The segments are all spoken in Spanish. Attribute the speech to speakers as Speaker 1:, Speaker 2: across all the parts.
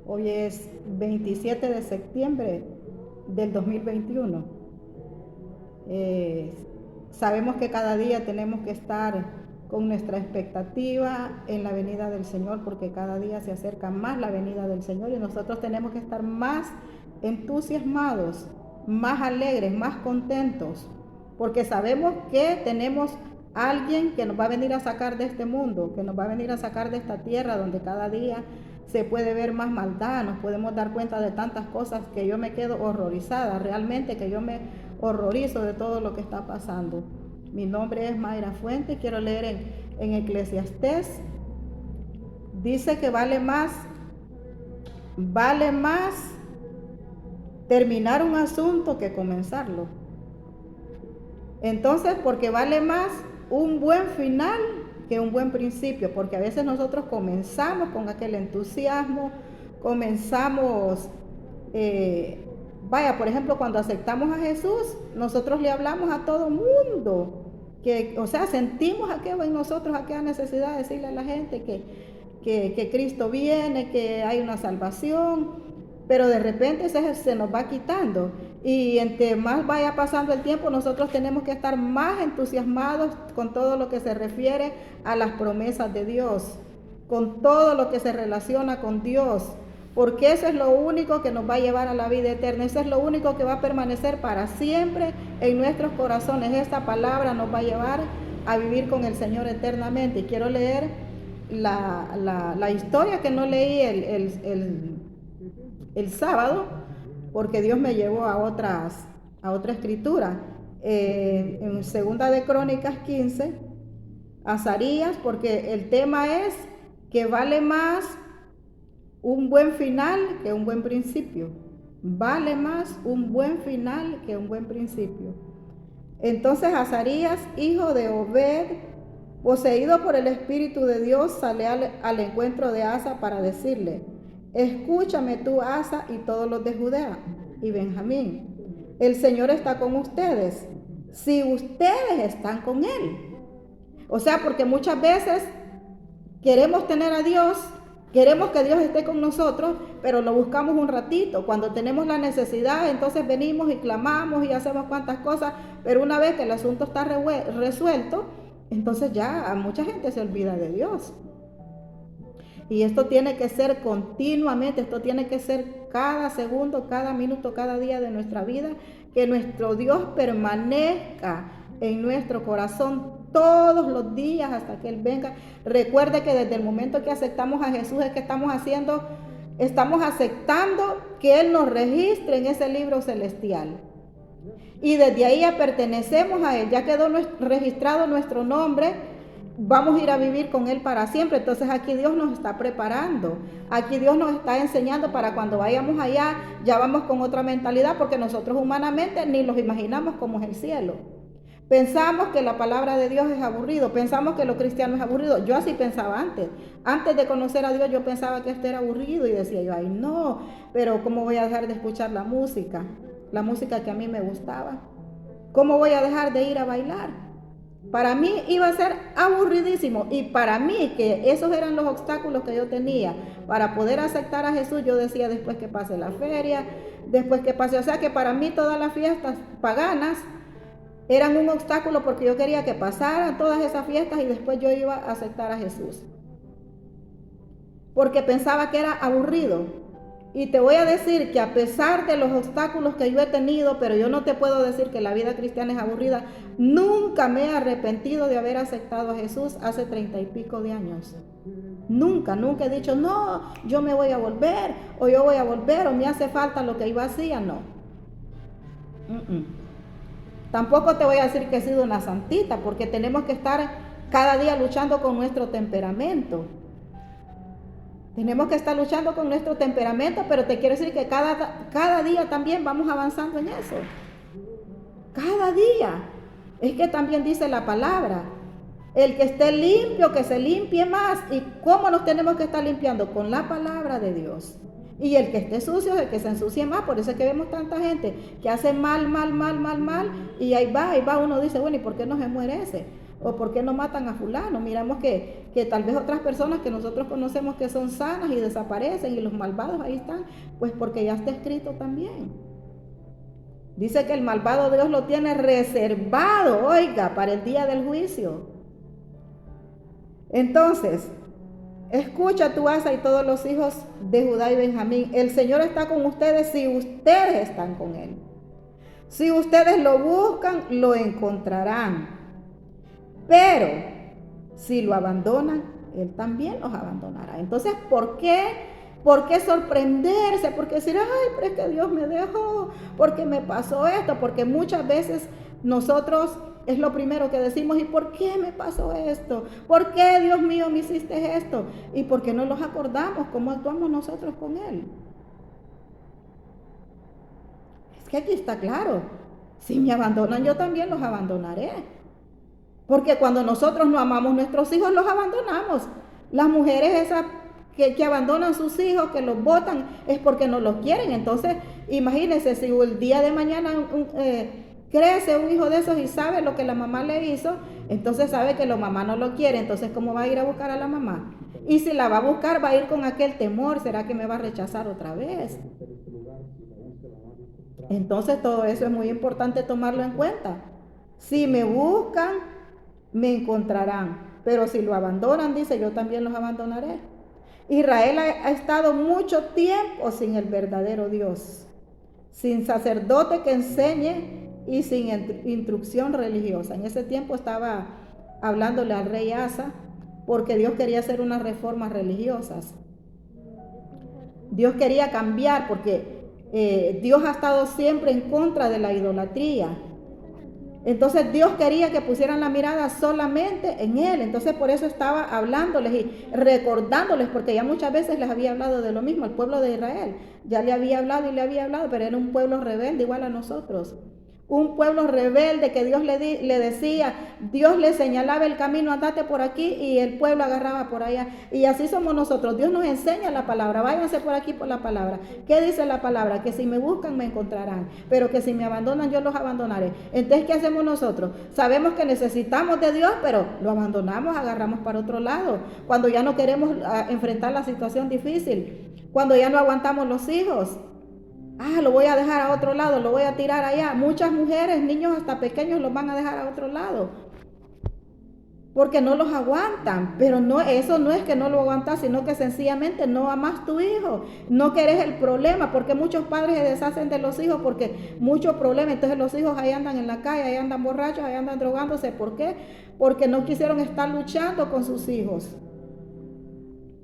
Speaker 1: Hoy es 27 de septiembre del 2021. Sabemos que cada día tenemos que estar con nuestra expectativa en la venida del Señor, porque cada día se acerca más la venida del Señor y nosotros tenemos que estar más entusiasmados, más alegres, más contentos, porque sabemos que tenemos alguien que nos va a venir a sacar de este mundo, que nos va a venir a sacar de esta tierra donde cada día se puede ver más maldad, nos podemos dar cuenta de tantas cosas que yo me quedo horrorizada, realmente que yo me horrorizo de todo lo que está pasando. Mi nombre es Mayra Fuente, quiero leer en Eclesiastés, dice que vale más terminar un asunto que comenzarlo. Entonces, porque vale más un buen final que un buen principio, porque a veces nosotros comenzamos con aquel entusiasmo, comenzamos, por ejemplo, cuando aceptamos a Jesús, nosotros le hablamos a todo mundo, sentimos aquello en nosotros, aquella necesidad de decirle a la gente que Cristo viene, que hay una salvación, pero de repente se nos va quitando y entre más vaya pasando el tiempo nosotros tenemos que estar más entusiasmados con todo lo que se refiere a las promesas de Dios, con todo lo que se relaciona con Dios, porque eso es lo único que nos va a llevar a la vida eterna, eso es lo único que va a permanecer para siempre en nuestros corazones. Esta palabra nos va a llevar a vivir con el Señor eternamente. Y quiero leer la historia que no leí el sábado, porque Dios me llevó a otra escritura. En Segunda de Crónicas 15, Azarías, porque el tema es que vale más un buen final que un buen principio. Vale más un buen final que un buen principio. Entonces Azarías, hijo de Obed, poseído por el Espíritu de Dios, sale al encuentro de Asa para decirle: escúchame tú, Asa, y todos los de Judea y Benjamín. El Señor está con ustedes, si ustedes están con Él. O sea, porque muchas veces queremos tener a Dios, queremos que Dios esté con nosotros, pero lo buscamos un ratito. Cuando tenemos la necesidad, entonces venimos y clamamos y hacemos cuantas cosas, pero una vez que el asunto está resuelto, entonces ya a mucha gente se olvida de Dios. Y esto tiene que ser continuamente, esto tiene que ser cada segundo, cada minuto, cada día de nuestra vida, que nuestro Dios permanezca en nuestro corazón todos los días hasta que Él venga. Recuerde que desde el momento que aceptamos a Jesús es que estamos aceptando que Él nos registre en ese libro celestial. Y desde ahí ya pertenecemos a Él, ya quedó registrado nuestro nombre, vamos a ir a vivir con Él para siempre. Entonces aquí Dios nos está preparando, aquí Dios nos está enseñando para cuando vayamos allá, ya vamos con otra mentalidad, porque nosotros humanamente ni los imaginamos como es el cielo. Pensamos que la palabra de Dios es aburrido, pensamos que lo cristiano es aburrido. Yo así pensaba antes de conocer a Dios yo pensaba que esto era aburrido y decía yo, ay no, pero ¿cómo voy a dejar de escuchar la música que a mí me gustaba? ¿Cómo voy a dejar de ir a bailar? Para mí iba a ser aburridísimo, y para mí que esos eran los obstáculos que yo tenía para poder aceptar a Jesús. Yo decía, después que pase la feria, después que pase, o sea que para mí todas las fiestas paganas eran un obstáculo, porque yo quería que pasaran todas esas fiestas y después yo iba a aceptar a Jesús, porque pensaba que era aburrido. Y te voy a decir que a pesar de los obstáculos que yo he tenido, pero yo no te puedo decir que la vida cristiana es aburrida. Nunca me he arrepentido de haber aceptado a Jesús hace 30 y pico de años. Nunca he dicho, no, yo me voy a volver, o yo voy a volver, o me hace falta lo que yo hacía, no. Tampoco te voy a decir que he sido una santita, porque tenemos que estar cada día luchando con nuestro temperamento. Tenemos que estar luchando con nuestro temperamento, pero te quiero decir que cada día también vamos avanzando en eso. Cada día. Es que también dice la palabra, el que esté limpio, que se limpie más. ¿Y cómo nos tenemos que estar limpiando? Con la palabra de Dios. Y el que esté sucio, el que se ensucie más. Por eso es que vemos tanta gente que hace mal, y ahí va, uno dice, bueno, ¿y por qué no se muere ese? ¿O por qué no matan a fulano? Miramos que tal vez otras personas que nosotros conocemos que son sanas y desaparecen y los malvados ahí están, pues porque ya está escrito también. Dice que el malvado Dios lo tiene reservado, oiga, para el día del juicio. Entonces, escucha tu Asa y todos los hijos de Judá y Benjamín. El Señor está con ustedes si ustedes están con Él. Si ustedes lo buscan, lo encontrarán. Pero si lo abandonan, Él también los abandonará. Entonces, ¿por qué? ¿Por qué sorprenderse? ¿Por qué decir, ay, pero es que Dios me dejó? ¿Por qué me pasó esto? Porque muchas veces nosotros es lo primero que decimos, ¿y por qué me pasó esto? ¿Por qué, Dios mío, me hiciste esto? ¿Y por qué no nos acordamos cómo actuamos nosotros con Él? Es que aquí está claro, si me abandonan, yo también los abandonaré. Porque cuando nosotros no amamos a nuestros hijos, los abandonamos. Las mujeres esas que abandonan sus hijos, que los botan, es porque no los quieren. Entonces, imagínense, si el día de mañana crece un hijo de esos y sabe lo que la mamá le hizo, entonces sabe que la mamá no lo quiere. Entonces, ¿cómo va a ir a buscar a la mamá? Y si la va a buscar, va a ir con aquel temor, ¿será que me va a rechazar otra vez? Entonces, todo eso es muy importante tomarlo en cuenta. Si me buscan, me encontrarán. Pero si lo abandonan, dice, yo también los abandonaré. Israel ha estado mucho tiempo sin el verdadero Dios, sin sacerdote que enseñe y sin instrucción religiosa. En ese tiempo estaba hablándole al rey Asa porque Dios quería hacer unas reformas religiosas. Dios quería cambiar porque Dios ha estado siempre en contra de la idolatría. Entonces Dios quería que pusieran la mirada solamente en Él. Entonces por eso estaba hablándoles y recordándoles, porque ya muchas veces les había hablado de lo mismo al pueblo de Israel. Ya le había hablado y le había hablado, pero era un pueblo rebelde igual a nosotros. Un pueblo rebelde que Dios le decía, Dios le señalaba el camino, andate por aquí, y el pueblo agarraba por allá. Y así somos nosotros. Dios nos enseña la palabra, váyanse por aquí por la palabra. ¿Qué dice la palabra? Que si me buscan me encontrarán, pero que si me abandonan yo los abandonaré. Entonces, ¿qué hacemos nosotros? Sabemos que necesitamos de Dios, pero lo abandonamos, agarramos para otro lado. Cuando ya no queremos enfrentar la situación difícil, cuando ya no aguantamos los hijos. Lo voy a dejar a otro lado, lo voy a tirar allá. Muchas mujeres, niños hasta pequeños los van a dejar a otro lado porque no los aguantan. Pero no, eso no es que no lo aguantas, sino que sencillamente no amas tu hijo, no querés el problema, porque muchos padres se deshacen de los hijos porque muchos problemas. Entonces los hijos ahí andan en la calle, ahí andan borrachos, ahí andan drogándose. ¿Por qué? Porque no quisieron estar luchando con sus hijos.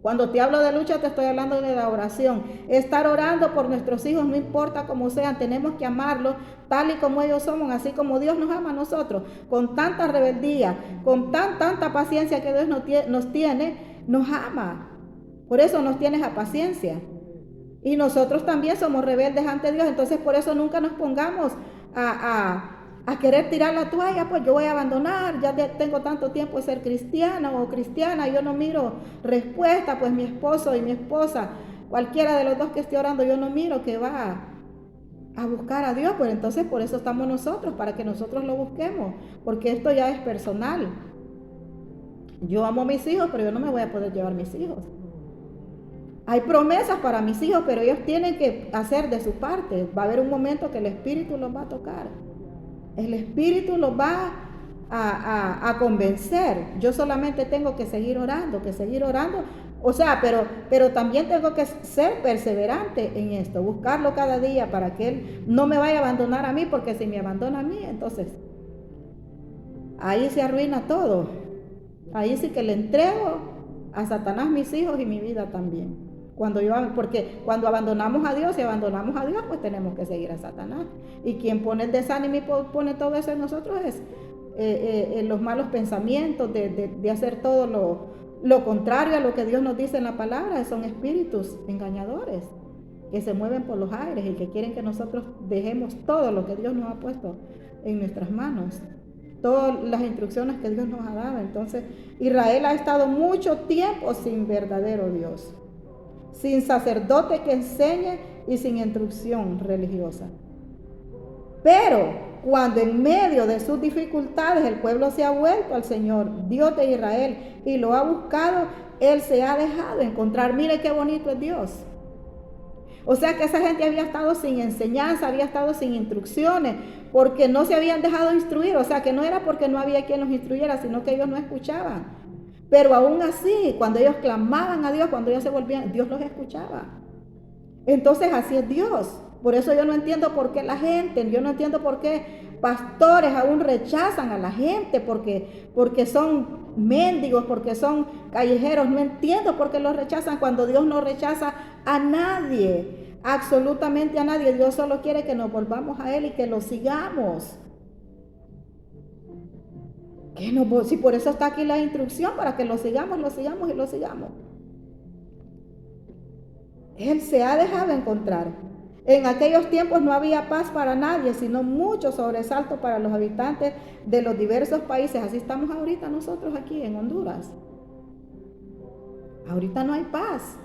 Speaker 1: Cuando te hablo de lucha, te estoy hablando de la oración. Estar orando por nuestros hijos, no importa cómo sean, tenemos que amarlos tal y como ellos somos, así como Dios nos ama a nosotros, con tanta rebeldía, con tanta paciencia que Dios nos tiene, nos ama. Por eso nos tiene esa paciencia. Y nosotros también somos rebeldes ante Dios, entonces por eso nunca nos pongamos a querer tirar la toalla, pues yo voy a abandonar, ya tengo tanto tiempo de ser cristiana o cristiana, yo no miro respuesta, pues mi esposo y mi esposa, cualquiera de los dos que esté orando, yo no miro que va a buscar a Dios. Pues entonces por eso estamos nosotros, para que nosotros lo busquemos, porque esto ya es personal. Yo amo a mis hijos, pero yo no me voy a poder llevar mis hijos. Hay promesas para mis hijos, pero ellos tienen que hacer de su parte. Va a haber un momento que el Espíritu los va a tocar. El Espíritu los va a convencer. Yo solamente tengo que seguir orando, O sea, pero también tengo que ser perseverante en esto, buscarlo cada día para que Él no me vaya a abandonar a mí, porque si me abandona a mí, entonces ahí se arruina todo. Ahí sí que le entrego a Satanás mis hijos y mi vida también. Porque cuando abandonamos a Dios y abandonamos a Dios, pues tenemos que seguir a Satanás. Y quien pone el desánimo y pone todo eso en nosotros es los malos pensamientos de hacer todo lo contrario a lo que Dios nos dice en la palabra. Son espíritus engañadores que se mueven por los aires y que quieren que nosotros dejemos todo lo que Dios nos ha puesto en nuestras manos. Todas las instrucciones que Dios nos ha dado. Entonces, Israel ha estado mucho tiempo sin verdadero Dios, sin sacerdote que enseñe y sin instrucción religiosa. Pero cuando en medio de sus dificultades el pueblo se ha vuelto al Señor, Dios de Israel, y lo ha buscado, Él se ha dejado encontrar. Mire qué bonito es Dios. O sea que esa gente había estado sin enseñanza, había estado sin instrucciones, porque no se habían dejado instruir. O sea que no era porque no había quien los instruyera, sino que ellos no escuchaban. Pero aún así, cuando ellos clamaban a Dios, cuando ellos se volvían, Dios los escuchaba. Entonces así es Dios. Por eso yo no entiendo por qué la gente, yo no entiendo por qué pastores aún rechazan a la gente, porque son mendigos, porque son callejeros. No entiendo por qué los rechazan cuando Dios no rechaza a nadie, absolutamente a nadie. Dios solo quiere que nos volvamos a Él y que lo sigamos. Si por eso está aquí la instrucción, para que lo sigamos y lo sigamos. Él se ha dejado encontrar. En aquellos tiempos no había paz para nadie, sino mucho sobresalto para los habitantes de los diversos países. Así estamos ahorita nosotros aquí en Honduras. Ahorita no hay paz.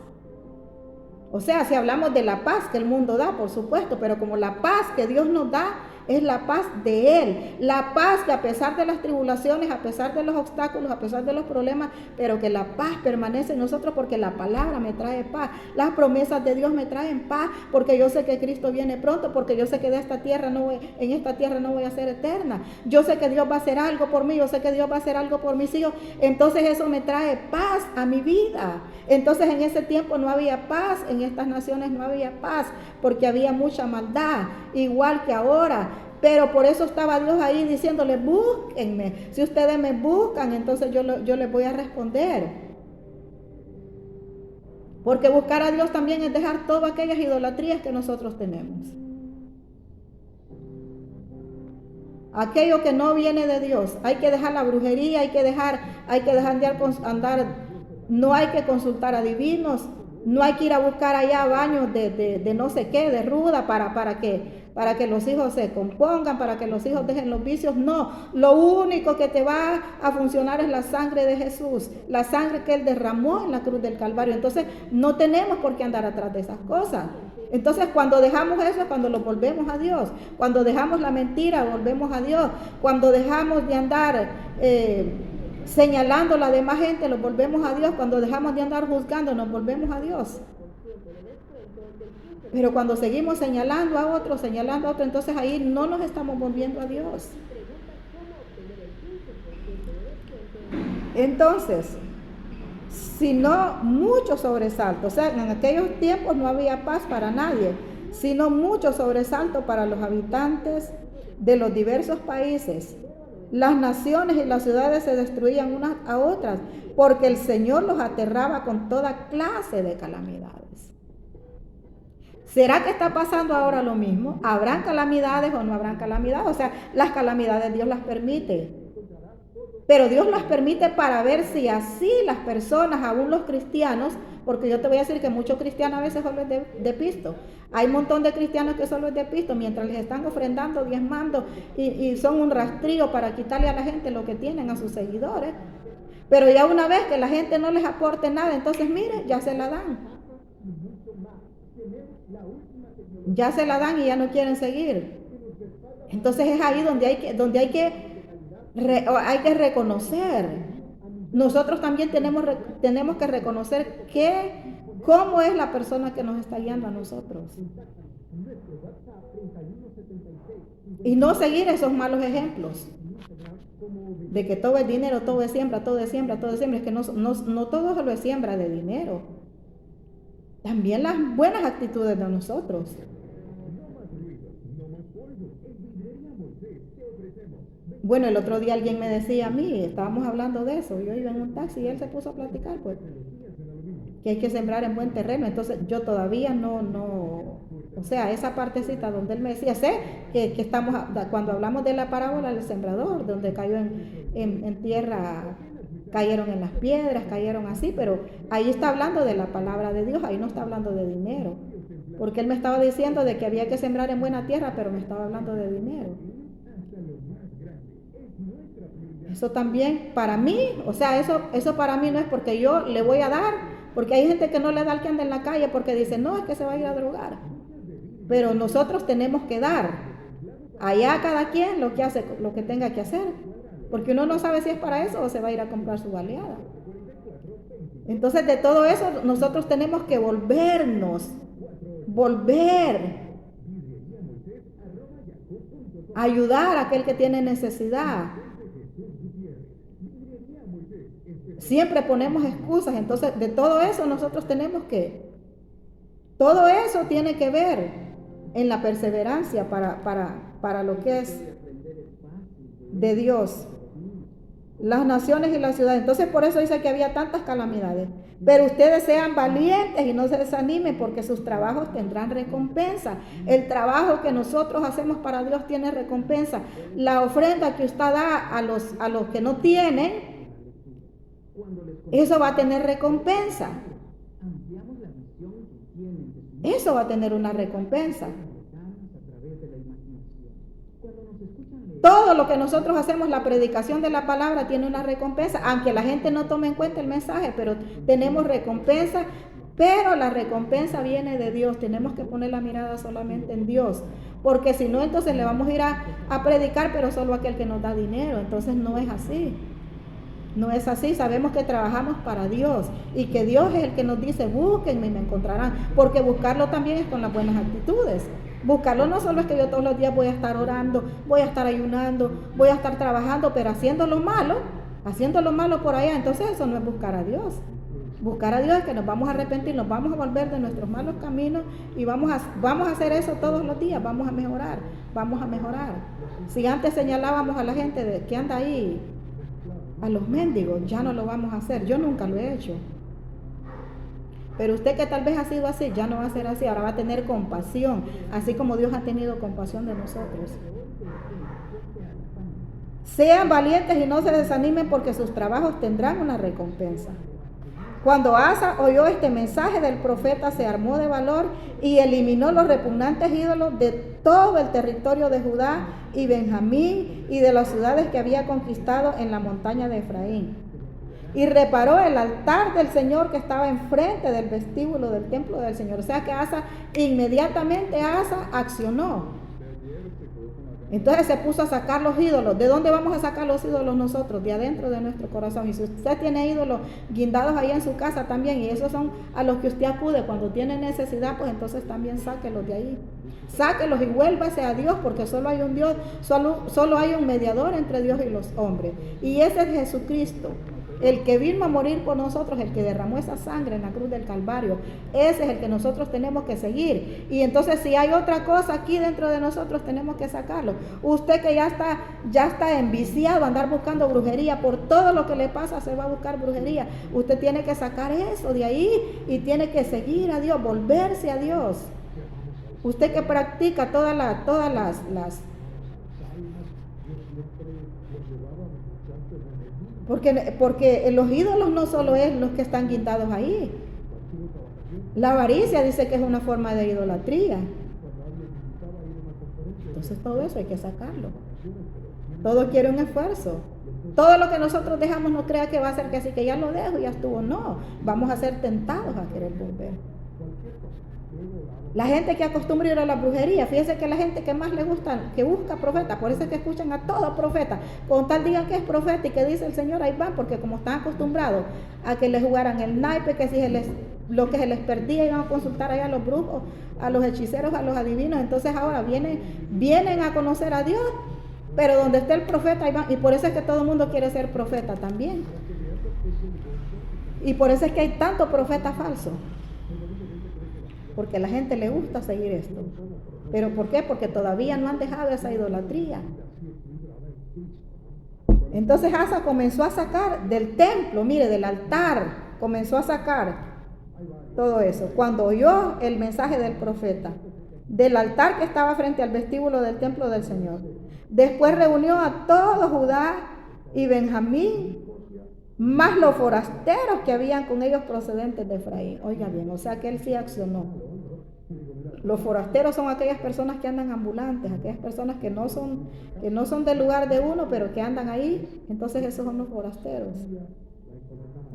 Speaker 1: O sea, si hablamos de la paz que el mundo da, por supuesto, pero como la paz que Dios nos da es la paz de Él, la paz que a pesar de las tribulaciones, a pesar de los obstáculos, a pesar de los problemas, pero que la paz permanece en nosotros, porque la palabra me trae paz, las promesas de Dios me traen paz, porque yo sé que Cristo viene pronto, porque yo sé que en esta tierra no voy a ser eterna, yo sé que Dios va a hacer algo por mí, yo sé que Dios va a hacer algo por mis hijos. Entonces eso me trae paz a mi vida. Entonces en ese tiempo no había paz, en estas naciones no había paz, porque había mucha maldad, igual que ahora. Pero por eso estaba Dios ahí diciéndole: búsquenme. Si ustedes me buscan, entonces yo les voy a responder. Porque buscar a Dios también es dejar todas aquellas idolatrías que nosotros tenemos. Aquello que no viene de Dios. Hay que dejar la brujería, hay que dejar de andar. No hay que consultar a divinos. No hay que ir a buscar allá baños de no sé qué, de ruda, para que los hijos se compongan, para que los hijos dejen los vicios. No, lo único que te va a funcionar es la sangre de Jesús, la sangre que Él derramó en la cruz del Calvario. Entonces no tenemos por qué andar atrás de esas cosas. Entonces cuando dejamos eso es cuando lo volvemos a Dios. Cuando dejamos la mentira, volvemos a Dios. Cuando dejamos de andar señalando a la demás gente, nos volvemos a Dios. Cuando dejamos de andar juzgando, nos volvemos a Dios. Pero cuando seguimos señalando a otro, entonces ahí no nos estamos volviendo a Dios. Entonces, sino mucho sobresalto. O sea, en aquellos tiempos no había paz para nadie, sino mucho sobresalto para los habitantes de los diversos países. Las naciones y las ciudades se destruían unas a otras, porque el Señor los aterraba con toda clase de calamidades. ¿Será que está pasando ahora lo mismo? ¿Habrán calamidades o no habrán calamidades? O sea, las calamidades Dios las permite. Pero Dios las permite para ver si así las personas, aún los cristianos, porque yo te voy a decir que muchos cristianos a veces solo es de pisto. Hay un montón de cristianos que solo es de pisto, mientras les están ofrendando, diezmando, y son un rastrillo para quitarle a la gente lo que tienen, a sus seguidores. Pero ya una vez que la gente no les aporte nada, entonces mire, ya se la dan. Ya se la dan y ya no quieren seguir. Entonces es ahí donde hay que reconocer. Nosotros también tenemos que reconocer cómo es la persona que nos está guiando a nosotros. Y no seguir esos malos ejemplos de que todo es dinero, todo es siembra, todo es siembra, todo es siembra. Es que no todo solo es siembra de dinero. También las buenas actitudes de nosotros. Bueno, el otro día alguien me decía a mí, estábamos hablando de eso, yo iba en un taxi y él se puso a platicar, pues, que hay que sembrar en buen terreno. Entonces yo todavía no, o sea, esa partecita donde él me decía, sé que estamos, cuando hablamos de la parábola del sembrador, donde cayó en tierra, cayeron en las piedras, cayeron así, pero ahí está hablando de la palabra de Dios, ahí no está hablando de dinero, porque él me estaba diciendo de que había que sembrar en buena tierra, pero me estaba hablando de dinero. Eso también para mí, o sea, eso para mí no es porque yo le voy a dar, porque hay gente que no le da al que anda en la calle porque dice, no, es que se va a ir a drogar. Pero nosotros tenemos que dar. Allá cada quien lo que hace, lo que tenga que hacer, porque uno no sabe si es para eso o se va a ir a comprar su baleada. Entonces de todo eso nosotros tenemos que volver, ayudar a aquel que tiene necesidad. Siempre ponemos excusas, entonces de todo eso nosotros tenemos que, todo eso tiene que ver en la perseverancia para lo que es de Dios. Las naciones y las ciudades. Entonces por eso dice que había tantas calamidades. Pero ustedes sean valientes y no se desanimen porque sus trabajos tendrán recompensa. El trabajo que nosotros hacemos para Dios tiene recompensa. La ofrenda que usted da a los que no tienen, eso va a tener recompensa. Eso va a tener una recompensa. Todo lo que nosotros hacemos, la predicación de la palabra tiene una recompensa, aunque la gente no tome en cuenta el mensaje, pero tenemos recompensa, pero la recompensa viene de Dios. Tenemos que poner la mirada solamente en Dios, porque si no, entonces le vamos a ir a predicar, pero solo a aquel que nos da dinero. Entonces no es así. No es así, sabemos que trabajamos para Dios y que Dios es el que nos dice, búsquenme y me encontrarán, porque buscarlo también es con las buenas actitudes. Buscarlo no solo es que yo todos los días voy a estar orando, voy a estar ayunando, voy a estar trabajando, pero haciendo lo malo por allá, entonces eso no es buscar a Dios. Buscar a Dios es que nos vamos a arrepentir, nos vamos a volver de nuestros malos caminos y vamos a hacer eso todos los días, vamos a mejorar. Si antes señalábamos a la gente que anda ahí, a los mendigos, ya no lo vamos a hacer. Yo nunca lo he hecho. Pero usted que tal vez ha sido así, ya no va a ser así. Ahora va a tener compasión, así como Dios ha tenido compasión de nosotros. Sean valientes y no se desanimen porque sus trabajos tendrán una recompensa. Cuando Asa oyó este mensaje del profeta, se armó de valor y eliminó los repugnantes ídolos de todo el territorio de Judá y Benjamín y de las ciudades que había conquistado en la montaña de Efraín. Y reparó el altar del Señor que estaba enfrente del vestíbulo del templo del Señor. O sea que inmediatamente Asa accionó. Entonces se puso a sacar los ídolos. ¿De dónde vamos a sacar los ídolos nosotros? De adentro de nuestro corazón. Y si usted tiene ídolos guindados ahí en su casa también, y esos son a los que usted acude cuando tiene necesidad, pues entonces también sáquelos de ahí. Sáquelos y vuélvase a Dios, porque solo hay un Dios, solo hay un mediador entre Dios y los hombres. Y ese es Jesucristo. El que vino a morir por nosotros, el que derramó esa sangre en la cruz del Calvario, ese es el que nosotros tenemos que seguir. Y entonces si hay otra cosa aquí dentro de nosotros, tenemos que sacarlo. Usted que ya está enviciado a andar buscando brujería, por todo lo que le pasa se va a buscar brujería. Usted tiene que sacar eso de ahí y tiene que seguir a Dios, volverse a Dios. Usted que practica todas las porque los ídolos no solo es los que están guindados ahí. La avaricia dice que es una forma de idolatría. Entonces todo eso hay que sacarlo. Todo quiere un esfuerzo. Todo lo que nosotros dejamos no crea que va a ser que así que ya lo dejo y ya estuvo. No, vamos a ser tentados a querer volver. La gente que acostumbra ir a la brujería, fíjense que la gente que más le gusta, que busca profeta, por eso es que escuchan a todo profeta, con tal digan que es profeta y que dice el Señor, ahí van, porque como están acostumbrados a que les jugaran el naipe, que si lo que se les perdía iban a consultar allá a los brujos, a los hechiceros, a los adivinos, entonces ahora vienen a conocer a Dios, pero donde esté el profeta ahí van, y por eso es que todo el mundo quiere ser profeta también, y por eso es que hay tanto profeta falso. Porque a la gente le gusta seguir esto. ¿Pero por qué? Porque todavía no han dejado esa idolatría. Entonces Asa comenzó a sacar del templo, mire, del altar, comenzó a sacar todo eso. Cuando oyó el mensaje del profeta, del altar que estaba frente al vestíbulo del templo del Señor. Después reunió a todo Judá y Benjamín, más los forasteros que habían con ellos procedentes de Efraín. Oiga bien, o sea que él sí accionó. Los forasteros son aquellas personas que andan ambulantes, aquellas personas que no son del lugar de uno, pero que andan ahí. Entonces esos son los forasteros.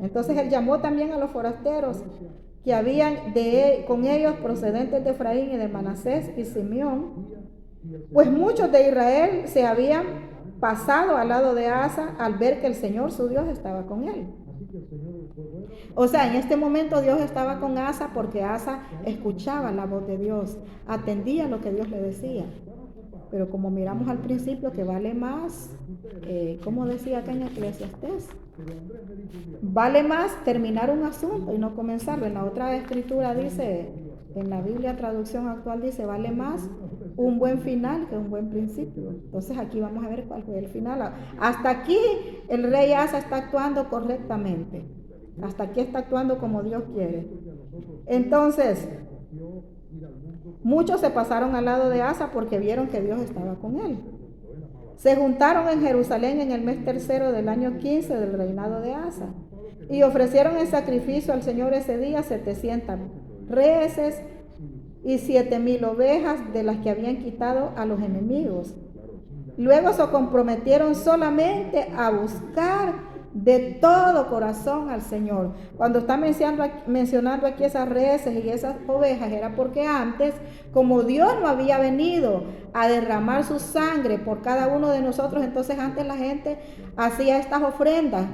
Speaker 1: Entonces él llamó también a los forasteros que habían con ellos procedentes de Efraín y de Manasés y Simeón, Pues muchos de Israel se habían pasado al lado de Asa al ver que el Señor su Dios estaba con él. O sea, en este momento Dios estaba con Asa porque Asa escuchaba la voz de Dios, atendía lo que Dios le decía. Pero como miramos al principio que vale más, como decía acá en Eclesiastés, vale más terminar un asunto y no comenzarlo. En la otra escritura dice, en la Biblia traducción actual dice, vale más un buen final que un buen principio. Entonces aquí vamos a ver cuál fue el final. Hasta aquí el rey Asa está actuando correctamente. Hasta aquí está actuando como Dios quiere. Entonces, muchos se pasaron al lado de Asa porque vieron que Dios estaba con él. Se juntaron en Jerusalén en el mes tercero del año 15 del reinado de Asa y ofrecieron en sacrificio al Señor ese día 700 reses y 7,000 ovejas de las que habían quitado a los enemigos. Luego se comprometieron solamente a buscar de todo corazón al Señor. Cuando está mencionando aquí esas reses y esas ovejas, era porque antes, como Dios no había venido a derramar su sangre por cada uno de nosotros, entonces antes la gente hacía estas ofrendas,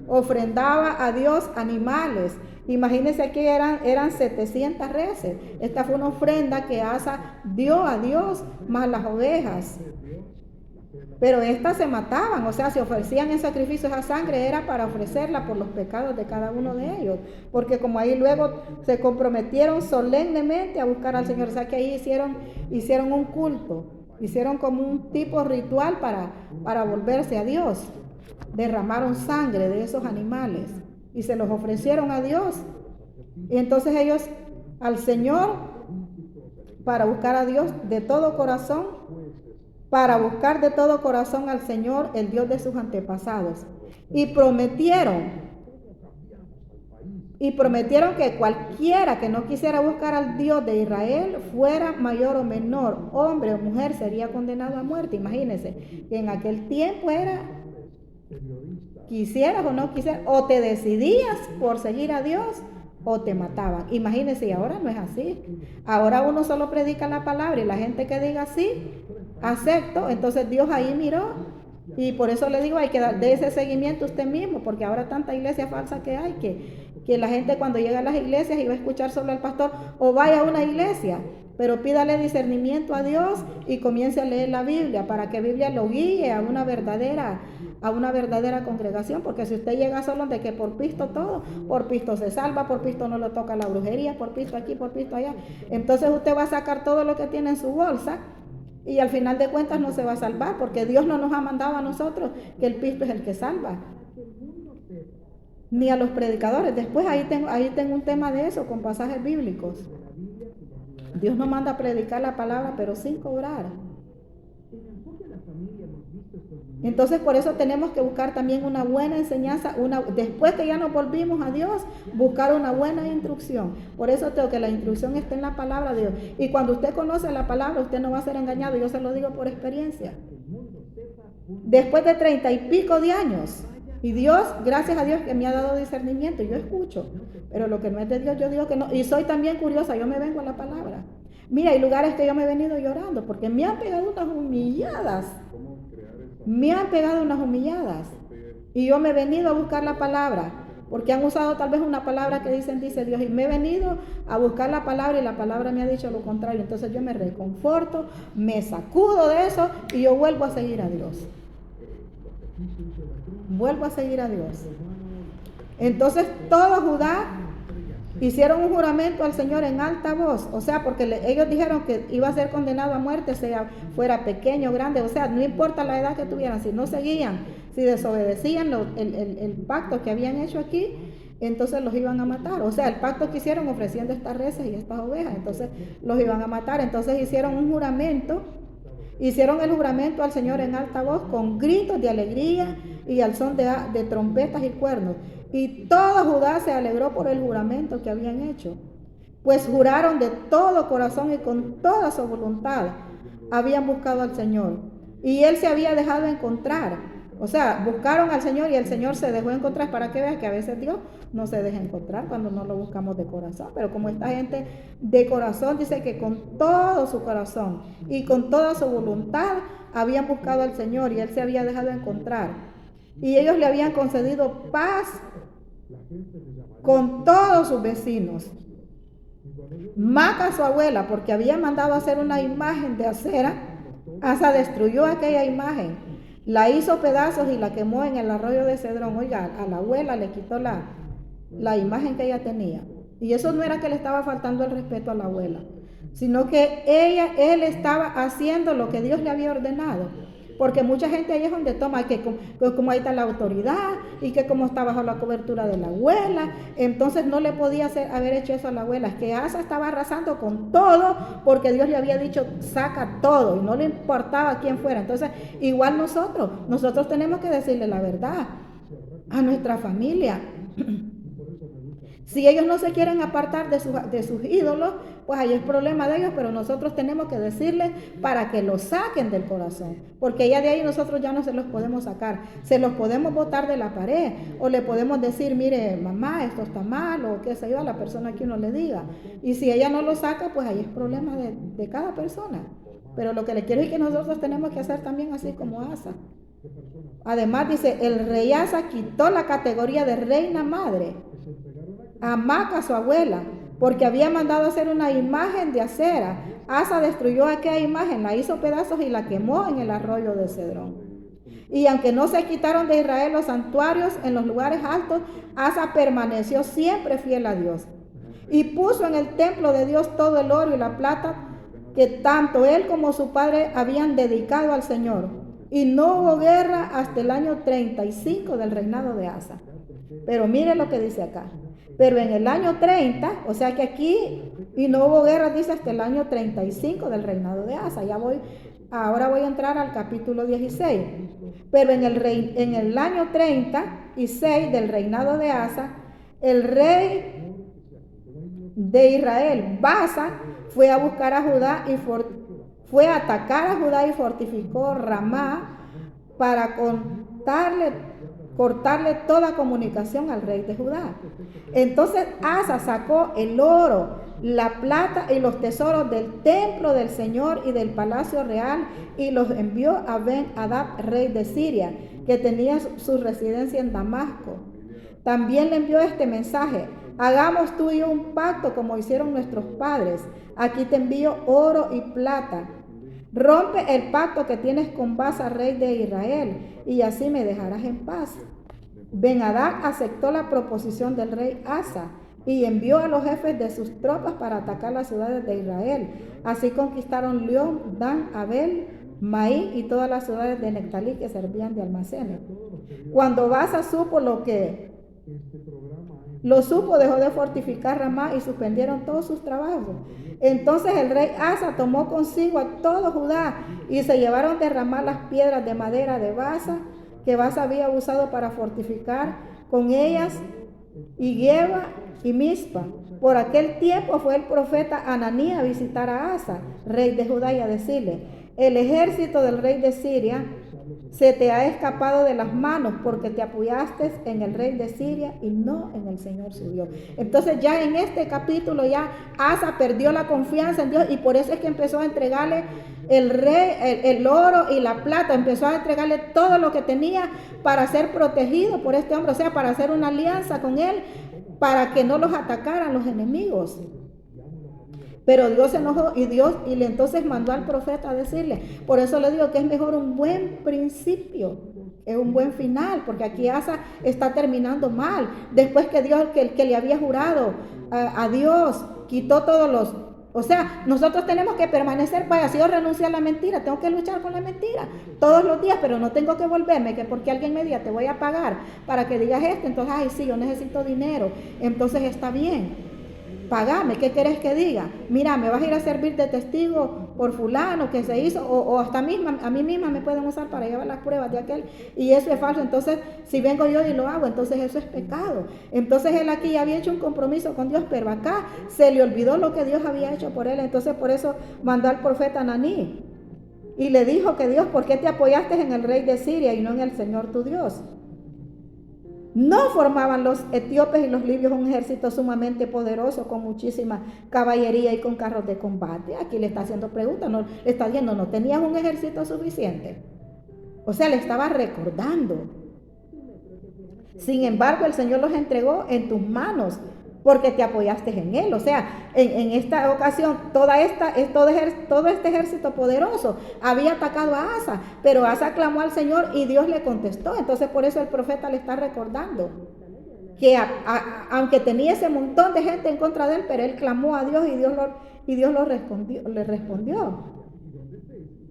Speaker 1: ofrendaba a Dios animales. Imagínense que eran 700 reses. Esta fue una ofrenda que Asa dio a Dios, más las ovejas. Pero estas se mataban, o sea, se ofrecían en sacrificios a sangre, era para ofrecerla por los pecados de cada uno de ellos. Porque como ahí luego se comprometieron solemnemente a buscar al Señor, o sea que ahí hicieron un culto, hicieron como un tipo ritual para volverse a Dios. Derramaron sangre de esos animales y se los ofrecieron a Dios. Y entonces ellos al Señor, para buscar a Dios de todo corazón, para buscar de todo corazón al Señor, el Dios de sus antepasados. Y prometieron que cualquiera que no quisiera buscar al Dios de Israel, fuera mayor o menor, hombre o mujer, sería condenado a muerte. Imagínense que en aquel tiempo era, quisieras o no quisieras, o te decidías por seguir a Dios o te mataban. Imagínense, y ahora no es así. Ahora uno solo predica la palabra y la gente que diga sí, acepto, entonces Dios ahí miró. Y por eso le digo, hay que dar de ese seguimiento usted mismo, porque ahora tanta iglesia falsa que hay, que la gente cuando llega a las iglesias y va a escuchar solo al pastor, o vaya a una iglesia, pero pídale discernimiento a Dios y comience a leer la Biblia, para que Biblia lo guíe a una verdadera congregación. Porque si usted llega solo de que por pisto todo, por pisto se salva, por pisto no lo toca la brujería, por pisto aquí, por pisto allá, entonces usted va a sacar todo lo que tiene en su bolsa y al final de cuentas no se va a salvar, porque Dios no nos ha mandado a nosotros que el pisto es el que salva, ni a los predicadores. Después ahí tengo un tema de eso con pasajes bíblicos. Dios nos manda a predicar la palabra, pero sin cobrar. Entonces por eso tenemos que buscar también una buena enseñanza, después que ya nos volvimos a Dios, buscar una buena instrucción. Por eso tengo que la instrucción está en la palabra de Dios. Y cuando usted conoce la palabra, usted no va a ser engañado. Yo se lo digo por experiencia. Después de 30 y pico de años, y Dios, gracias a Dios que me ha dado discernimiento, yo escucho, pero lo que no es de Dios, yo digo que no. Y soy también curiosa, yo me vengo a la palabra. Mira, hay lugares que yo me he venido llorando porque me han pegado unas humilladas. Y yo me he venido a buscar la palabra, porque han usado tal vez una palabra que dice Dios, y me he venido a buscar la palabra y la palabra me ha dicho lo contrario. Entonces yo me reconforto, me sacudo de eso y yo vuelvo a seguir a Dios. Entonces todo Judá hicieron un juramento al Señor en alta voz, o sea, porque ellos dijeron que iba a ser condenado a muerte, sea fuera pequeño o grande, o sea, no importa la edad que tuvieran, si no seguían, si desobedecían el pacto que habían hecho aquí, entonces los iban a matar. O sea, el pacto que hicieron ofreciendo estas reses y estas ovejas, entonces los iban a matar. Entonces hicieron el juramento al Señor en alta voz, con gritos de alegría y al son de trompetas y cuernos. Y todo Judá se alegró por el juramento que habían hecho, pues juraron de todo corazón y con toda su voluntad habían buscado al Señor, y Él se había dejado encontrar. O sea, buscaron al Señor y el Señor se dejó encontrar, para que veas que a veces Dios no se deja encontrar cuando no lo buscamos de corazón. Pero como esta gente de corazón dice que con todo su corazón y con toda su voluntad habían buscado al Señor y Él se había dejado encontrar. Y ellos le habían concedido paz con todos sus vecinos. Maca, su abuela, porque había mandado hacer una imagen de acera, Asa destruyó aquella imagen, la hizo pedazos y la quemó en el arroyo de Cedrón. Oiga, a la abuela le quitó la imagen que ella tenía. Y eso no era que le estaba faltando el respeto a la abuela, sino que él estaba haciendo lo que Dios le había ordenado. Porque mucha gente ahí es donde toma que como ahí está la autoridad y que como está bajo la cobertura de la abuela, entonces no le podía haber hecho eso a la abuela. Es que Asa estaba arrasando con todo porque Dios le había dicho saca todo y no le importaba quién fuera. Entonces igual nosotros tenemos que decirle la verdad a nuestra familia. Si ellos no se quieren apartar de sus ídolos, pues ahí es problema de ellos, pero nosotros tenemos que decirles para que los saquen del corazón, porque ya de ahí nosotros ya no se los podemos sacar, se los podemos botar de la pared, o le podemos decir, mire mamá, esto está mal, o qué sé yo, a la persona que uno le diga, y si ella no lo saca, pues ahí es problema de cada persona. Pero lo que le quiero es que nosotros tenemos que hacer también así como Asa. Además dice, el rey Asa quitó la categoría de reina madre a Maca, su abuela, porque había mandado hacer una imagen de acera. Asa destruyó aquella imagen, la hizo pedazos y la quemó en el arroyo de Cedrón. Y aunque no se quitaron de Israel los santuarios en los lugares altos, Asa permaneció siempre fiel a Dios. Y puso en el templo de Dios todo el oro y la plata que tanto él como su padre habían dedicado al Señor. Y no hubo guerra hasta el año 35 del reinado de Asa. Pero mire lo que dice acá. Pero en el año 30, o sea que aquí, y no hubo guerra, dice, hasta el año 35 del reinado de Asa. Ahora voy a entrar al capítulo 16. Pero en el año 36 del reinado de Asa, el rey de Israel, Baasa, fue a buscar a Judá y fue a atacar a Judá y fortificó Ramá para cortarle toda comunicación al rey de Judá. Entonces Asa sacó el oro, la plata y los tesoros del templo del Señor y del palacio real y los envió a Ben-Hadad, rey de Siria, que tenía su residencia en Damasco. También le envió este mensaje: hagamos tú y yo un pacto como hicieron nuestros padres. Aquí te envío oro y plata. Rompe el pacto que tienes con Baasa, rey de Israel, y así me dejarás en paz. Ben-Hadad aceptó la proposición del rey Asa y envió a los jefes de sus tropas para atacar las ciudades de Israel. Así conquistaron León, Dan, Abel, Maí y todas las ciudades de Nectalí que servían de almacenes. Cuando Baasa supo dejó de fortificar Ramá y suspendieron todos sus trabajos. Entonces el rey Asa tomó consigo a todo Judá y se llevaron de Ramá las piedras de madera de Baasa que Baasa había usado para fortificar con ellas, y Geba y Mizpa. Por aquel tiempo fue el profeta Ananí a visitar a Asa, rey de Judá, y a decirle: el ejército del rey de Siria se te ha escapado de las manos porque te apoyaste en el rey de Siria y no en el Señor su Dios. Entonces ya en este capítulo ya Asa perdió la confianza en Dios, y por eso es que empezó a entregarle el rey, el oro y la plata, empezó a entregarle todo lo que tenía para ser protegido por este hombre, o sea, para hacer una alianza con él, para que no los atacaran los enemigos. Pero Dios se enojó y entonces mandó al profeta a decirle. Por eso le digo que es mejor un buen principio, es un buen final, porque aquí Asa está terminando mal. Después que Dios, que le había jurado a Dios, quitó todos los... O sea, nosotros tenemos que permanecer, vaya, si yo renuncio a la mentira, tengo que luchar con la mentira todos los días, pero no tengo que volverme, que porque alguien me diga, te voy a pagar para que digas esto, entonces, ay, sí, yo necesito dinero, entonces está bien. Pagame, ¿qué querés que diga? Mira, me vas a ir a servir de testigo por fulano que se hizo, o hasta a mí misma me pueden usar para llevar las pruebas de aquel, y eso es falso. Entonces, si vengo yo y lo hago, entonces eso es pecado. Entonces él aquí ya había hecho un compromiso con Dios, pero acá se le olvidó lo que Dios había hecho por él. Entonces por eso mandó al profeta Ananí. Y le dijo que Dios, ¿por qué te apoyaste en el rey de Siria y no en el Señor tu Dios? No formaban los etíopes y los libios un ejército sumamente poderoso con muchísima caballería y con carros de combate. Aquí le está haciendo preguntas, no, le está diciendo, no tenías un ejército suficiente. O sea, le estaba recordando. Sin embargo, el Señor los entregó en tus manos porque te apoyaste en Él. O sea, en esta ocasión, todo este ejército poderoso había atacado a Asa, pero Asa clamó al Señor y Dios le contestó. Entonces, por eso el profeta le está recordando que aunque tenía ese montón de gente en contra de él, pero él clamó a Dios y Dios le respondió.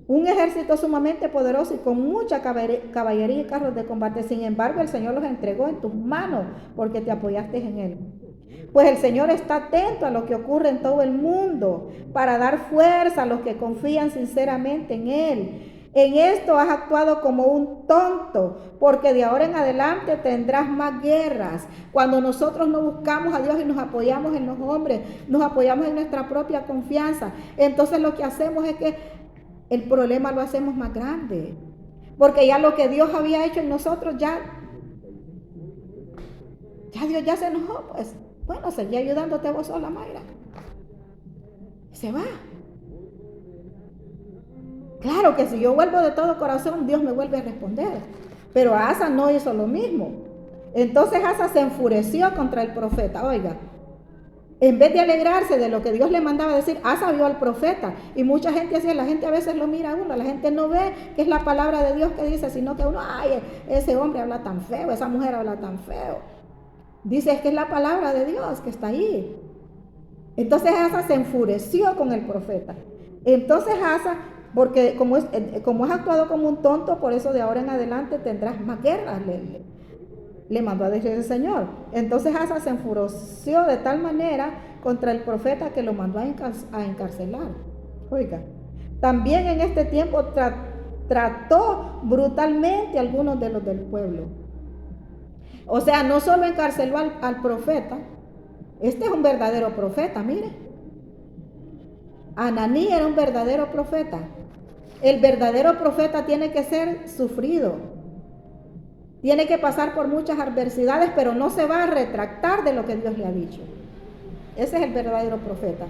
Speaker 1: Un ejército sumamente poderoso y con mucha caballería y carros de combate. Sin embargo, el Señor los entregó en tus manos porque te apoyaste en Él. Pues el Señor está atento a lo que ocurre en todo el mundo para dar fuerza a los que confían sinceramente en Él. En esto has actuado como un tonto, porque de ahora en adelante tendrás más guerras. Cuando nosotros no buscamos a Dios y nos apoyamos en los hombres, nos apoyamos en nuestra propia confianza, entonces lo que hacemos es que el problema lo hacemos más grande. Porque ya lo que Dios había hecho en nosotros, ya Dios ya se enojó, pues. Bueno, seguí ayudándote vos sola, Mayra. Se va. Claro que si yo vuelvo de todo corazón, Dios me vuelve a responder. Pero Asa no hizo lo mismo. Entonces Asa se enfureció contra el profeta. Oiga, en vez de alegrarse de lo que Dios le mandaba decir, Asa vio al profeta. Y mucha gente así, la gente a veces lo mira a uno, la gente no ve que es la palabra de Dios que dice, sino que uno, ay, ese hombre habla tan feo, esa mujer habla tan feo. Dice, es que es la palabra de Dios que está ahí. Entonces Asa se enfureció con el profeta. Entonces Asa, porque como has actuado como un tonto, por eso de ahora en adelante tendrás más guerras, le mandó a decir el Señor. Entonces Asa se enfureció de tal manera contra el profeta que lo mandó a encarcelar. Oiga, también en este tiempo trató brutalmente a algunos de los del pueblo. O sea, no solo encarceló al profeta, este es un verdadero profeta, mire. Ananí era un verdadero profeta. El verdadero profeta tiene que ser sufrido. Tiene que pasar por muchas adversidades, pero no se va a retractar de lo que Dios le ha dicho. Ese es el verdadero profeta.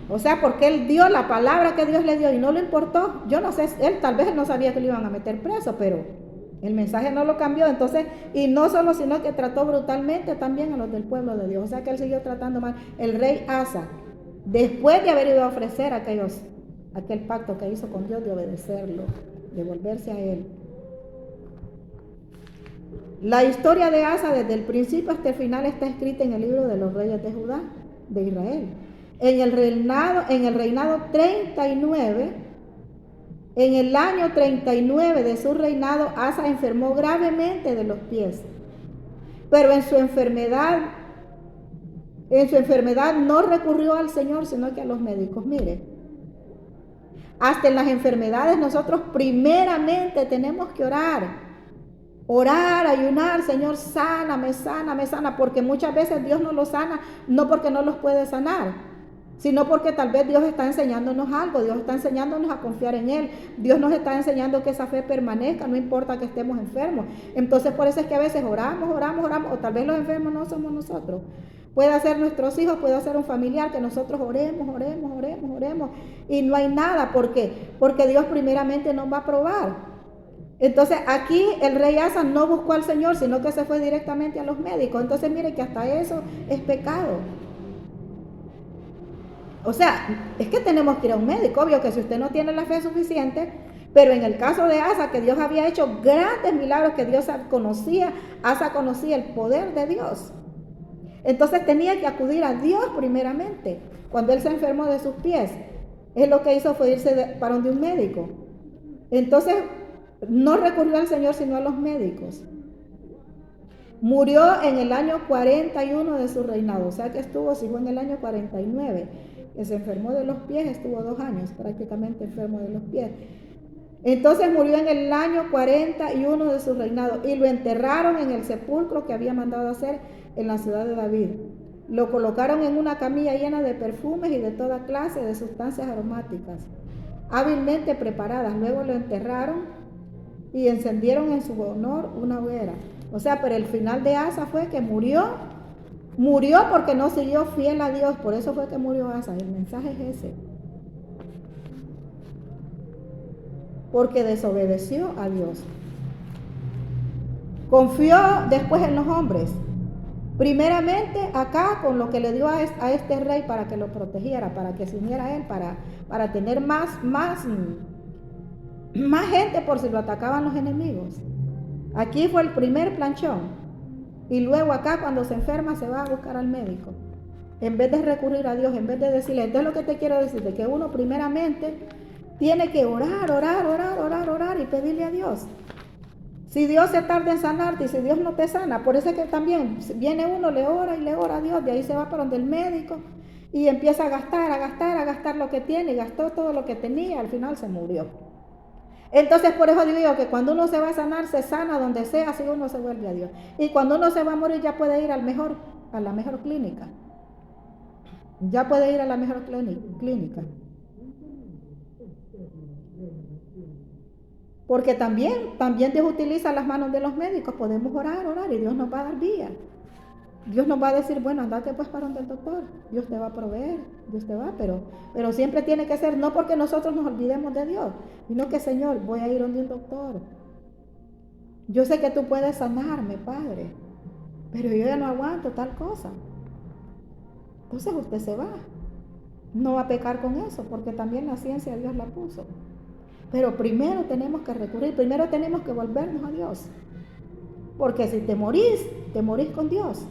Speaker 1: O sea, porque él dio la palabra que Dios le dio y no le importó. Yo no sé, tal vez él no sabía que lo iban a meter preso, pero el mensaje no lo cambió. Entonces, y no solo, sino que trató brutalmente también a los del pueblo de Dios. O sea, que él siguió tratando mal. El rey Asa, después de haber ido a ofrecer aquel pacto que hizo con Dios de obedecerlo, de volverse a él. La historia de Asa desde el principio hasta el final está escrita en el libro de los reyes de Judá, de Israel. En el reinado 39, en el año 39 de su reinado, Asa enfermó gravemente de los pies. Pero en su enfermedad no recurrió al Señor, sino que a los médicos. Mire, hasta en las enfermedades nosotros primeramente tenemos que orar. Orar, ayunar, Señor, sáname, porque muchas veces Dios no los sana, no porque no los puede sanar, sino porque tal vez Dios está enseñándonos algo, Dios está enseñándonos a confiar en Él, Dios nos está enseñando que esa fe permanezca, no importa que estemos enfermos. Entonces por eso es que a veces oramos, o tal vez los enfermos no somos nosotros. Puede ser nuestros hijos, puede ser un familiar, que nosotros oremos, y no hay nada. ¿Por qué? Porque Dios primeramente nos va a probar. Entonces aquí el rey Asa no buscó al Señor, sino que se fue directamente a los médicos. Entonces mire que hasta eso es pecado. O sea, es que tenemos que ir a un médico. Obvio que si usted no tiene la fe suficiente, pero en el caso de Asa, que Dios había hecho grandes milagros, que Asa conocía el poder de Dios. Entonces tenía que acudir a Dios primeramente. Cuando él se enfermó de sus pies, él lo que hizo fue irse para donde un médico. Entonces no recurrió al Señor sino a los médicos. Murió en el año 41 de su reinado, o sea que si fue en el año 49, que se enfermó de los pies, estuvo 2 años prácticamente enfermo de los pies. Entonces murió en el año 41 de su reinado y lo enterraron en el sepulcro que había mandado hacer en la ciudad de David. Lo colocaron en una camilla llena de perfumes y de toda clase de sustancias aromáticas. hábilmente preparadas. Luego lo enterraron y encendieron en su honor una hoguera. O sea, pero el final de Asa fue que murió porque no siguió fiel a Dios. Por eso fue que murió Asa. El mensaje es ese. Porque desobedeció a Dios. Confió después en los hombres. Primeramente acá con lo que le dio a este rey para que lo protegiera, para que se uniera a él, para tener más gente por si lo atacaban los enemigos. Aquí fue el primer planchón. Y luego acá cuando se enferma se va a buscar al médico. En vez de recurrir a Dios, en vez de decirle, entonces lo que te quiero decir es que uno primeramente tiene que orar y pedirle a Dios. Si Dios se tarda en sanarte y si Dios no te sana, por eso es que también viene uno, le ora a Dios, de ahí se va para donde el médico y empieza a gastar lo que tiene, y gastó todo lo que tenía, al final se murió. Entonces por eso digo que cuando uno se va a sanar, se sana donde sea, así uno se vuelve a Dios. Y cuando uno se va a morir ya puede ir a la mejor clínica. Ya puede ir a la mejor clínica. Porque también Dios utiliza las manos de los médicos. Podemos orar y Dios nos va a dar vía. Dios nos va a decir, bueno, andate pues para donde el doctor. Dios te va a proveer, Dios te va, pero siempre tiene que ser, no porque nosotros nos olvidemos de Dios, sino que, Señor, voy a ir donde un doctor. Yo sé que tú puedes sanarme, Padre, pero yo ya no aguanto tal cosa. Entonces usted se va. No va a pecar con eso, porque también la ciencia Dios la puso. Pero primero tenemos que recurrir, primero tenemos que volvernos a Dios. Porque si te morís con Dios.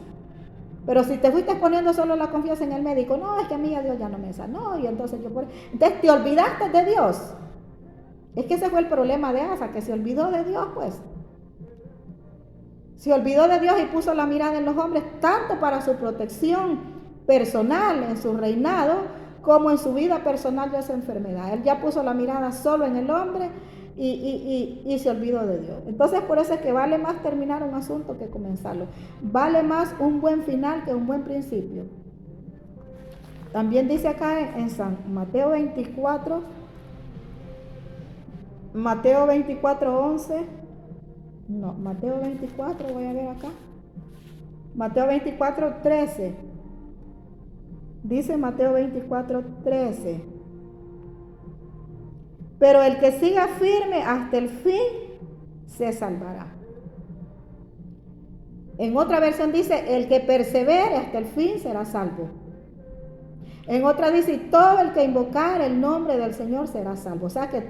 Speaker 1: Pero si te fuiste poniendo solo la confianza en el médico, no, es que a mí a Dios ya no me sanó, y entonces entonces te olvidaste de Dios. Es que ese fue el problema de Asa, que se olvidó de Dios, pues. Se olvidó de Dios y puso la mirada en los hombres, tanto para su protección personal en su reinado, como en su vida personal de esa enfermedad. Él ya puso la mirada solo en el hombre y se olvidó de Dios. Entonces por eso es que vale más terminar un asunto que comenzarlo. Vale más un buen final que un buen principio. También dice acá en San Mateo 24, 11. No, Mateo 24, voy a ver acá. Mateo 24, 13. Dice Mateo 24, 13. Pero el que siga firme hasta el fin se salvará. En otra versión dice, el que persevere hasta el fin será salvo. En otra dice, todo el que invocar el nombre del Señor será salvo. O sea que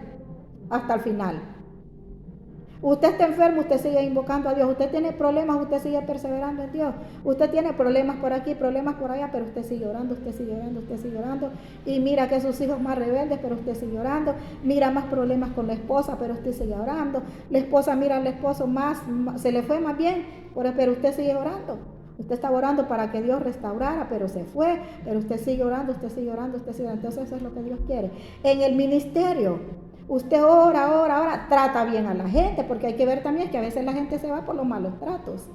Speaker 1: hasta el final. Usted está enfermo, usted sigue invocando a Dios. Usted tiene problemas, usted sigue perseverando en Dios. Usted tiene problemas por aquí, problemas por allá, pero usted sigue orando, usted sigue orando, usted sigue orando. Y mira que sus hijos más rebeldes, pero usted sigue orando. Mira más problemas con la esposa, pero usted sigue orando. La esposa mira al esposo se le fue más bien, pero usted sigue orando. Usted estaba orando para que Dios restaurara, pero se fue. Pero usted sigue orando, usted sigue orando, usted sigue orando. Entonces eso es lo que Dios quiere. En el ministerio, usted ora, trata bien a la gente, porque hay que ver también que a veces la gente se va por los malos tratos.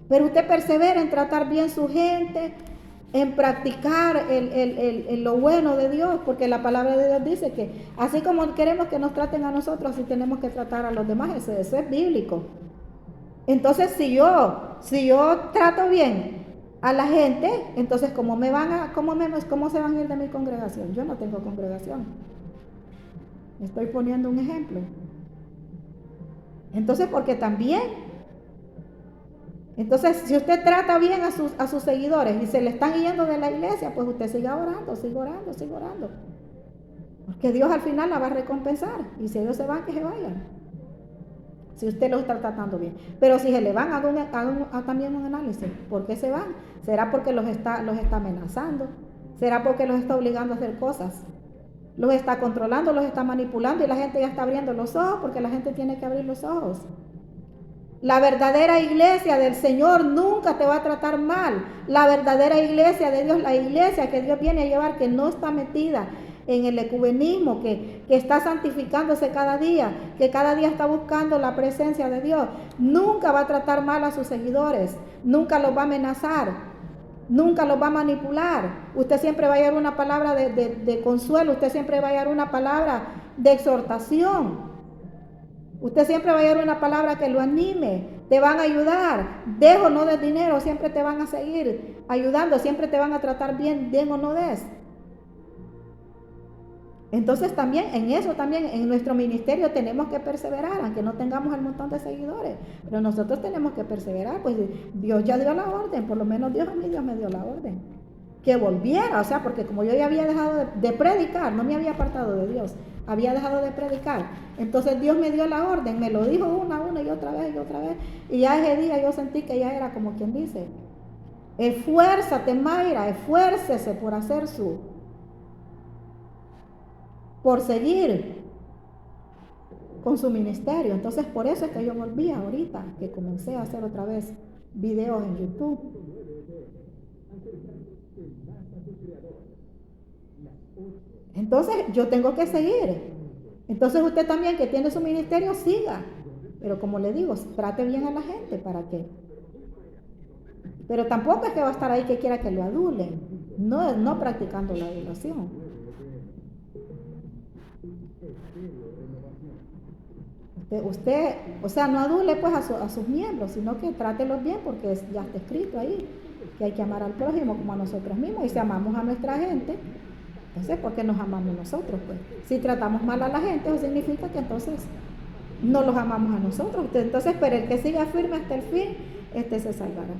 Speaker 1: Pero usted persevera en tratar bien su gente, en practicar lo bueno de Dios, porque la palabra de Dios dice que así como queremos que nos traten a nosotros, así tenemos que tratar a los demás. Eso es bíblico. Entonces, si yo trato bien a la gente, entonces ¿cómo se van a ir de mi congregación? Yo no tengo congregación. Estoy poniendo un ejemplo. Entonces, porque también, entonces, si usted trata bien a sus seguidores y se le están yendo de la iglesia, pues usted siga orando. Porque Dios al final la va a recompensar. Y si ellos se van, que se vayan. Si usted los está tratando bien. Pero si se le van, haga también un análisis. ¿Por qué se van? ¿Será porque los está amenazando? ¿Será porque los está obligando a hacer cosas? Los está controlando, los está manipulando y la gente ya está abriendo los ojos, porque la gente tiene que abrir los ojos. La verdadera iglesia del Señor nunca te va a tratar mal. La verdadera iglesia de Dios, la iglesia que Dios viene a llevar, que no está metida en el ecumenismo, que está santificándose cada día, que cada día está buscando la presencia de Dios, nunca va a tratar mal a sus seguidores, nunca los va a amenazar. Nunca los va a manipular. Usted siempre va a hallar una palabra de consuelo. Usted siempre va a hallar una palabra de exhortación. Usted siempre va a hallar una palabra que lo anime. Te van a ayudar. Des o no des dinero, siempre te van a seguir ayudando. Siempre te van a tratar bien, den o no des. Entonces también, en eso también, en nuestro ministerio tenemos que perseverar, aunque no tengamos el montón de seguidores, pero nosotros tenemos que perseverar, pues Dios ya dio la orden, por lo menos Dios me dio la orden, que volviera, o sea, porque como yo ya había dejado de predicar, no me había apartado de Dios, había dejado de predicar, entonces Dios me dio la orden, me lo dijo una y otra vez, y ya ese día yo sentí que ya era como quien dice, esfuérzate Mayra, esfuércese por seguir con su ministerio. Entonces por eso es que yo volví ahorita, que comencé a hacer otra vez videos en YouTube. Entonces yo tengo que seguir. Entonces usted también que tiene su ministerio, siga. Pero como le digo, trate bien a la gente para que. Pero tampoco es que va a estar ahí que quiera que lo adulen. No practicando la adulación. Usted, o sea, no adule pues a sus miembros, sino que trátelos bien porque ya está escrito ahí que hay que amar al prójimo como a nosotros mismos. Y si amamos a nuestra gente, entonces ¿por qué nos amamos nosotros? Pues si tratamos mal a la gente, eso significa que entonces no los amamos a nosotros. Entonces, pero el que siga firme hasta el fin, se salvará.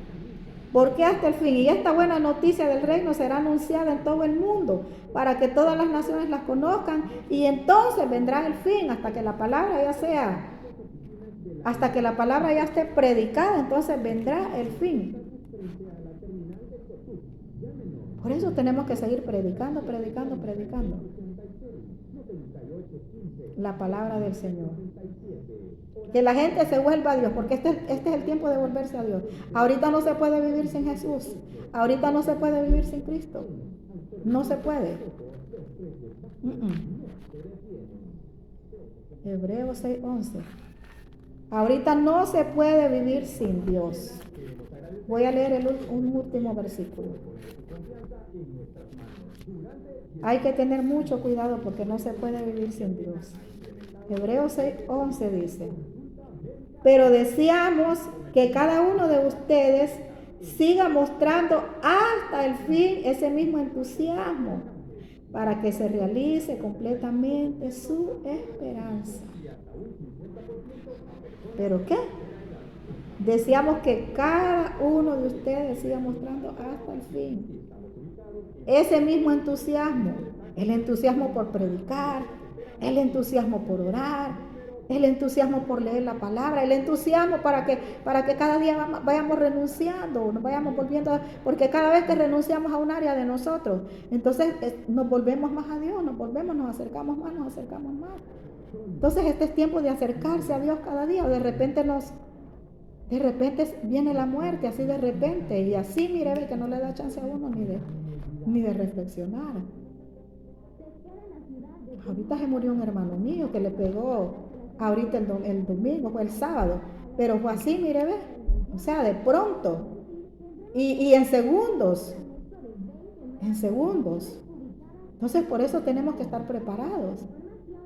Speaker 1: ¿Por qué hasta el fin? Y esta buena noticia del reino será anunciada en todo el mundo para que todas las naciones las conozcan y entonces vendrá el fin hasta que la palabra ya esté predicada, entonces vendrá el fin. Por eso tenemos que seguir predicando la palabra del Señor. Que la gente se vuelva a Dios, porque este es el tiempo de volverse a Dios. Ahorita no se puede vivir sin Jesús. Ahorita no se puede vivir sin Cristo. No se puede. Hebreos 6:11. Ahorita no se puede vivir sin Dios. Voy a leer un último versículo. Hay que tener mucho cuidado porque no se puede vivir sin Dios. Hebreos 6:11 dice: pero deseamos que cada uno de ustedes siga mostrando hasta el fin ese mismo entusiasmo para que se realice completamente su esperanza. ¿Pero qué? Deseamos que cada uno de ustedes siga mostrando hasta el fin ese mismo entusiasmo, el entusiasmo por predicar, el entusiasmo por orar, el entusiasmo por leer la palabra, el entusiasmo para que cada día vayamos renunciando, nos vayamos volviendo, porque cada vez que renunciamos a un área de nosotros, entonces nos volvemos más a Dios, nos acercamos más. Entonces este es tiempo de acercarse a Dios cada día, o de repente viene la muerte, así de repente, y así mire que no le da chance a uno ni de reflexionar. Ahorita se murió un hermano mío que le pegó ahorita el domingo, fue el sábado, pero fue así, mire, o sea, de pronto, y en segundos. Entonces por eso tenemos que estar preparados,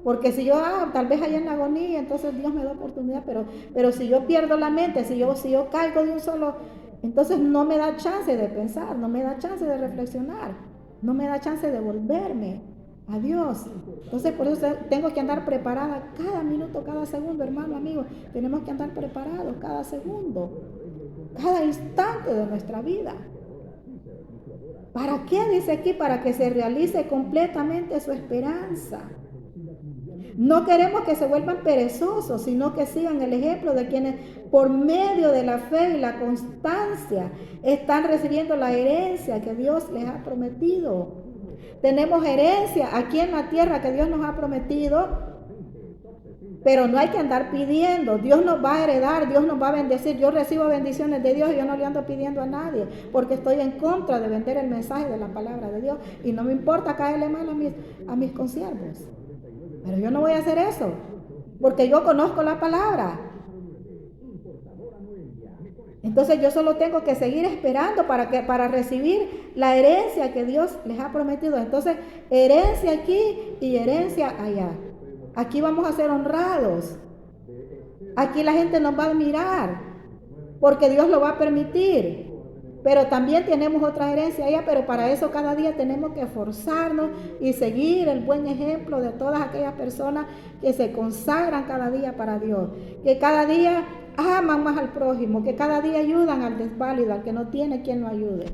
Speaker 1: porque si yo tal vez allá en la agonía, entonces Dios me da oportunidad, pero si yo pierdo la mente, si yo caigo de un solo, entonces no me da chance de pensar, no me da chance de reflexionar, no me da chance de volverme a Dios. Entonces por eso tengo que andar preparada cada minuto, cada segundo, hermano, amigo. Tenemos que andar preparados cada segundo, cada instante de nuestra vida. ¿Para qué? Dice aquí, para que se realice completamente su esperanza. No queremos que se vuelvan perezosos, sino que sigan el ejemplo de quienes por medio de la fe y la constancia están recibiendo la herencia que Dios les ha prometido. Tenemos herencia aquí en la tierra que Dios nos ha prometido, pero no hay que andar pidiendo. Dios nos va a heredar, Dios nos va a bendecir. Yo recibo bendiciones de Dios y yo no le ando pidiendo a nadie, porque estoy en contra de vender el mensaje de la palabra de Dios y no me importa caerle mal a mis consiervos. Pero yo no voy a hacer eso, porque yo conozco la palabra. Entonces yo solo tengo que seguir esperando para recibir la herencia que Dios les ha prometido. Entonces, herencia aquí y herencia allá. Aquí vamos a ser honrados. Aquí la gente nos va a admirar, porque Dios lo va a permitir. Pero también tenemos otra herencia allá, pero para eso cada día tenemos que esforzarnos y seguir el buen ejemplo de todas aquellas personas que se consagran cada día para Dios, que cada día aman más al prójimo, que cada día ayudan al desválido, al que no tiene quien lo ayude.